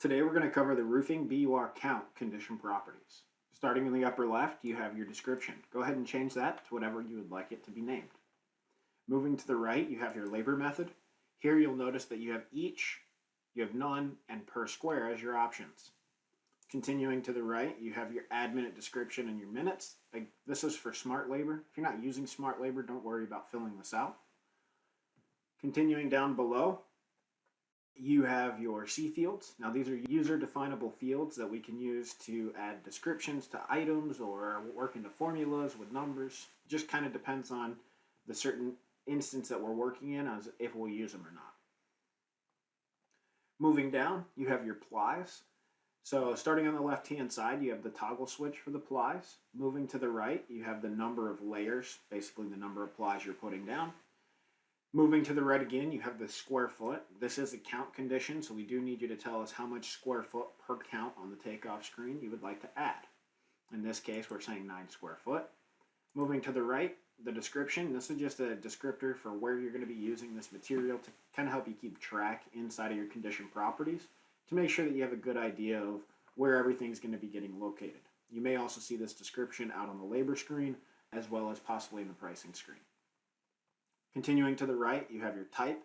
Today we're going to cover the roofing BUR count condition properties. Starting in the upper left, you have your description. Go ahead and change that to whatever you would like it to be named. Moving to the right, you have your labor method. Here you'll notice that you have each, you have none, and per square as your options. Continuing to the right, you have your add minute description and your minutes. This is for smart labor. If you're not using smart labor, don't worry about filling this out. Continuing down below, you have your C fields. Now these are user definable fields that we can use to add descriptions to items or work into formulas with numbers. Just kind of depends on the certain instance that we're working in as if we'll use them or not. Moving down, you have your plies. So starting on the left hand side, you have the toggle switch for the plies. Moving to the right, you have the number of layers, basically the number of plies you're putting down. Moving to the right again, you have the square foot. This is a count condition, so we do need you to tell us how much square foot per count on the takeoff screen you would like to add. In this case, we're saying 9 square foot. Moving to the right, the description. This is just a descriptor for where you're going to be using this material to kind of help you keep track inside of your condition properties to make sure that you have a good idea of where everything's going to be getting located. You may also see this description out on the labor screen as well as possibly in the pricing screen. Continuing to the right, you have your type.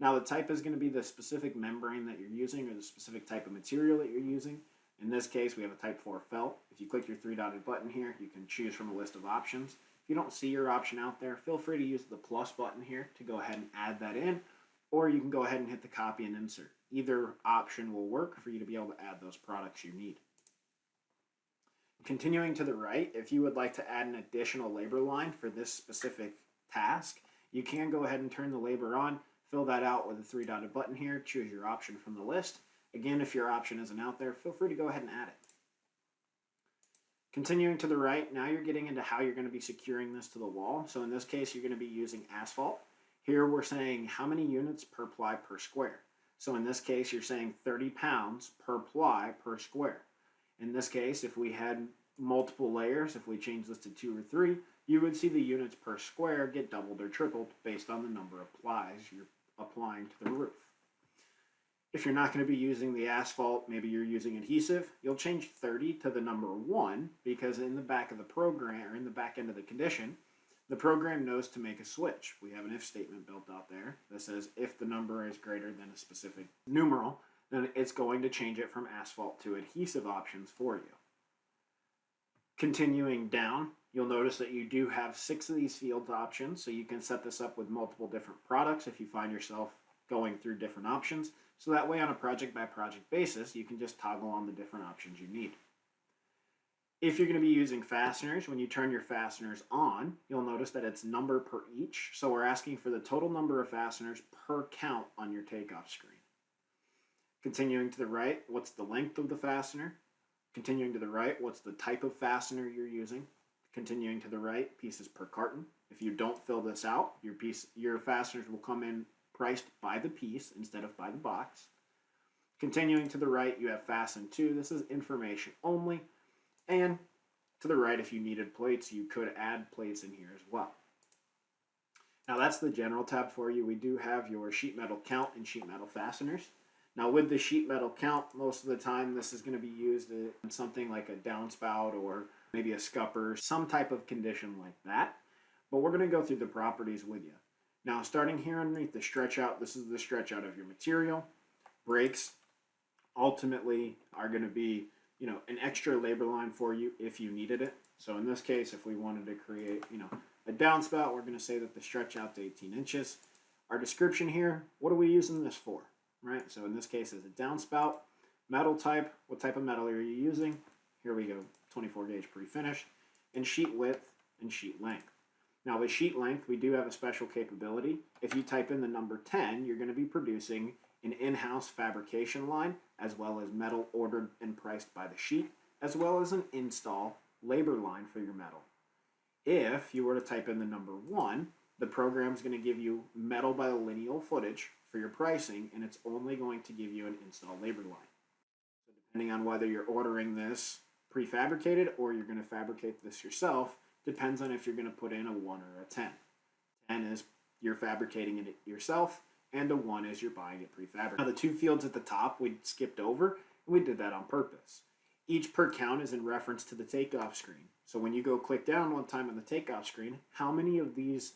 Now the type is going to be the specific membrane that you're using or the specific type of material that you're using. In this case, we have a type 4 felt. If you click your 3-dotted button here, you can choose from a list of options. If you don't see your option out there, feel free to use the plus button here to go ahead and add that in, or you can go ahead and hit the copy and insert. Either option will work for you to be able to add those products you need. Continuing to the right, if you would like to add an additional labor line for this specific task, you can go ahead and turn the labor on, fill that out with a 3-dotted button here, choose your option from the list. Again, if your option isn't out there, feel free to go ahead and add it. Continuing to the right, now you're getting into how you're going to be securing this to the wall. So in this case, you're going to be using asphalt. Here we're saying how many units per ply per square. So in this case, you're saying 30 pounds per ply per square. In this case, if we had multiple layers, if we change this to 2 or 3, you would see the units per square get doubled or tripled based on the number of plies you're applying to the roof. If you're not going to be using the asphalt, maybe you're using adhesive, you'll change 30 to the number 1 because in the back of the program, or in the back end of the condition, the program knows to make a switch. We have an if statement built out there that says if the number is greater than a specific numeral, then it's going to change it from asphalt to adhesive options for you. Continuing down, you'll notice that you do have 6 of these field options, so you can set this up with multiple different products if you find yourself going through different options. So that way on a project by project basis, you can just toggle on the different options you need. If you're going to be using fasteners, when you turn your fasteners on, you'll notice that it's number per each. So we're asking for the total number of fasteners per count on your takeoff screen. Continuing to the right, what's the length of the fastener? Continuing to the right, what's the type of fastener you're using? Continuing to the right, pieces per carton. If you don't fill this out, your fasteners will come in priced by the piece instead of by the box. Continuing to the right, you have fasten to. This is information only. And to the right, if you needed plates, you could add plates in here as well. Now that's the general tab for you. We do have your sheet metal count and sheet metal fasteners. Now with the sheet metal count, most of the time this is going to be used in something like a downspout or maybe a scupper, some type of condition like that. But we're going to go through the properties with you. Now starting here underneath the stretch out, this is the stretch out of your material. Brakes ultimately are going to be, an extra labor line for you if you needed it. So in this case, if we wanted to create, a downspout, we're going to say that the stretch out to 18 inches. Our description here, what are we using this for? Right, so in this case, it's a downspout. Metal type, what type of metal are you using? Here we go, 24 gauge pre-finished. And sheet width and sheet length. Now with sheet length, we do have a special capability. If you type in the number 10, you're going to be producing an in-house fabrication line, as well as metal ordered and priced by the sheet, as well as an install labor line for your metal. If you were to type in the number 1, the program is going to give you metal by the lineal footage for your pricing, and it's only going to give you an install labor line. So depending on whether you're ordering this prefabricated or you're going to fabricate this yourself, depends on if you're going to put in a 1 or a 10. 10 is you're fabricating it yourself, and a 1 is you're buying it prefabricated. Now the 2 fields at the top we skipped over. and we did that on purpose. Each per count is in reference to the takeoff screen. So when you go click down one time on the takeoff screen, how many of these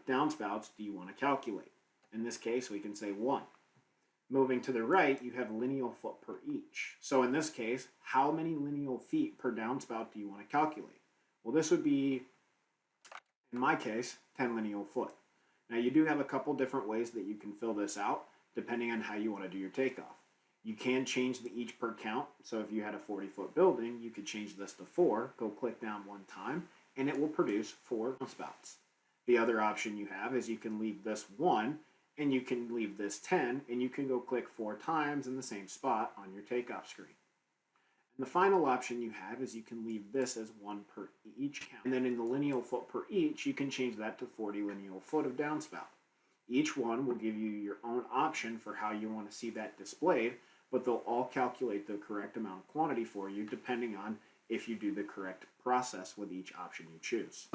downspouts do you want to calculate? In this case, we can say 1. Moving to the right, you have lineal foot per each. So in this case, how many lineal feet per downspout do you want to calculate? Well, this would be, in my case, 10 lineal foot. Now you do have a couple different ways that you can fill this out depending on how you want to do your takeoff. You can change the each per count. So if you had a 40-foot building, you could change this to 4, go click down one time, and it will produce 4 downspouts. The other option you have is you can leave this 1 and you can leave this 10, and you can go click 4 times in the same spot on your takeoff screen. And the final option you have is you can leave this as 1 per each count. And then in the lineal foot per each, you can change that to 40 lineal foot of downspout. Each one will give you your own option for how you want to see that displayed, but they'll all calculate the correct amount of quantity for you depending on if you do the correct process with each option you choose.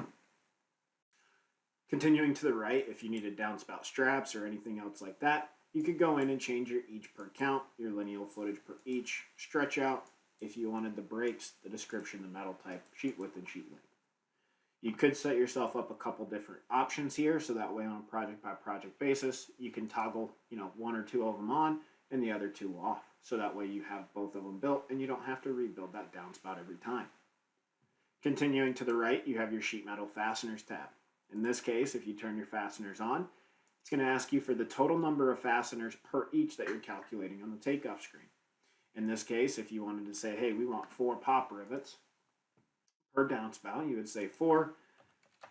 Continuing to the right, if you needed downspout straps or anything else like that, you could go in and change your each per count, your lineal footage per each, stretch out, if you wanted the brakes, the description, the metal type, sheet width, and sheet length. You could set yourself up a couple different options here, so that way on a project by project basis, you can toggle 1 or 2 of them on and the other 2 off. So that way you have both of them built and you don't have to rebuild that downspout every time. Continuing to the right, you have your sheet metal fasteners tab. In this case, if you turn your fasteners on, it's going to ask you for the total number of fasteners per each that you're calculating on the takeoff screen. In this case, if you wanted to say, hey, we want 4 pop rivets per downspout, you would say 4,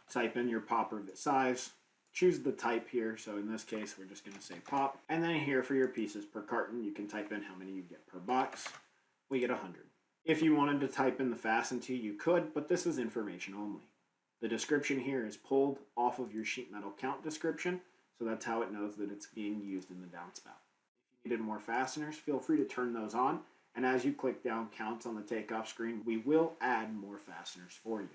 type in your pop rivet size, choose the type here. So in this case, we're just going to say pop. And then here for your pieces per carton, you can type in how many you get per box. We get 100. If you wanted to type in the fasten to, you could, but this is information only. The description here is pulled off of your sheet metal count description, so that's how it knows that it's being used in the downspout. If you needed more fasteners, feel free to turn those on, and as you click down counts on the takeoff screen, we will add more fasteners for you.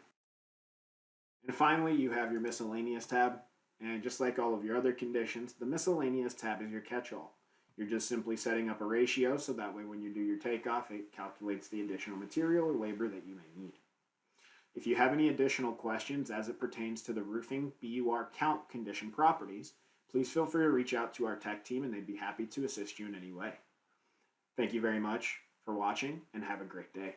And finally, you have your miscellaneous tab, and just like all of your other conditions, the miscellaneous tab is your catch-all. You're just simply setting up a ratio, so that way when you do your takeoff, it calculates the additional material or labor that you may need. If you have any additional questions as it pertains to the roofing BUR count condition properties, please feel free to reach out to our tech team and they'd be happy to assist you in any way. Thank you very much for watching and have a great day.